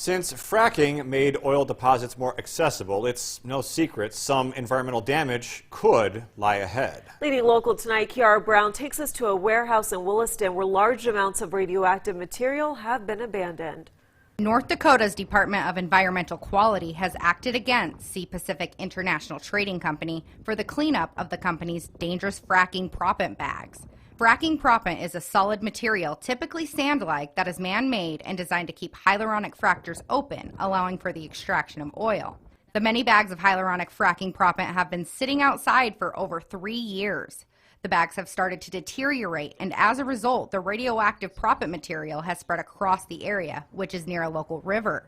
Since fracking made oil deposits more accessible, it's no secret some environmental damage could lie ahead. Leading local tonight, Kiara Brown takes us to a warehouse in Williston where large amounts of radioactive material have been abandoned. North Dakota's Department of Environmental Quality has acted against Sea Pacific International Trading Company for the cleanup of the company's dangerous fracking proppant bags. Fracking proppant is a solid material, typically sand-like, that is man-made and designed to keep hyaluronic fractures open, allowing for the extraction of oil. The many bags of hyaluronic fracking proppant have been sitting outside for over 3 years. The bags have started to deteriorate, and as a result, the radioactive proppant material has spread across the area, which is near a local river.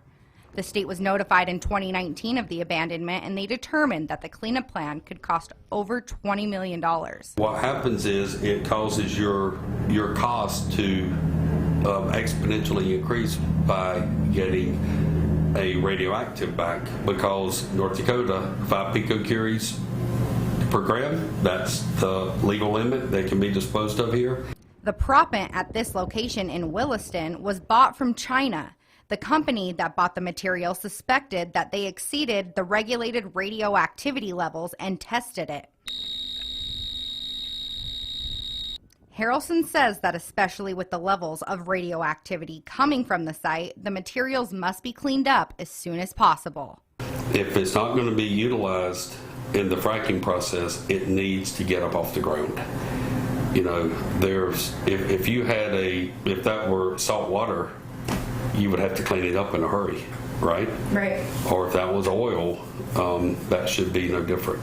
The state was notified in 2019 of the abandonment, and they determined that the cleanup plan could cost over $20 million. What happens is it causes your cost to exponentially increase by getting a radioactive back, because North Dakota, 5 picocuries per gram, that's the legal limit that can be disposed of here. The proppant at this location in Williston was bought from China. The company that bought the material suspected that they exceeded the regulated radioactivity levels and tested it. Harrelson says that especially with the levels of radioactivity coming from the site, the materials must be cleaned up as soon as possible. If it's not going to be utilized in the fracking process, it needs to get up off the ground. You know, if that were salt water, you would have to clean it up in a hurry, right? Right. Or if that was oil, that should be no different.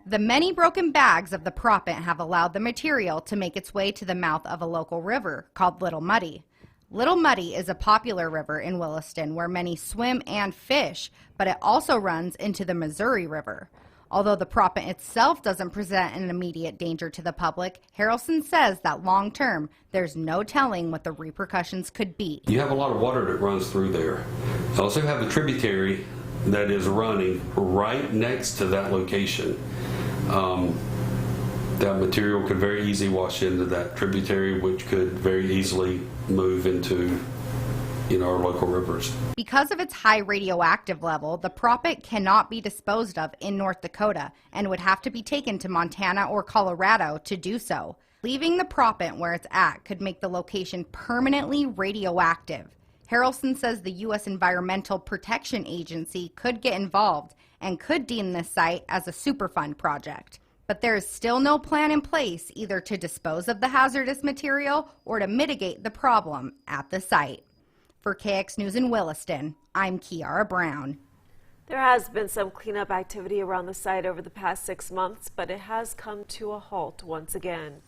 The many broken bags of the proppant have allowed the material to make its way to the mouth of a local river called Little Muddy. Little Muddy is a popular river in Williston where many swim and fish, but it also runs into the Missouri River. Although the proppant itself doesn't present an immediate danger to the public, Harrelson says that long term, there's no telling what the repercussions could be. You have a lot of water that runs through there. You also have a tributary that is running right next to that location. That material could very easily wash into that tributary, which could very easily move into our local rivers. Because of its high radioactive level, the proppant cannot be disposed of in North Dakota and would have to be taken to Montana or Colorado to do so. Leaving the proppant where it's at could make the location permanently radioactive. Harrelson says the U.S. Environmental Protection Agency could get involved and could deem this site as a Superfund project. But there is still no plan in place either to dispose of the hazardous material or to mitigate the problem at the site. For KX News in Williston, I'm Kiara Brown. There has been some cleanup activity around the site over the past 6 months, but it has come to a halt once again.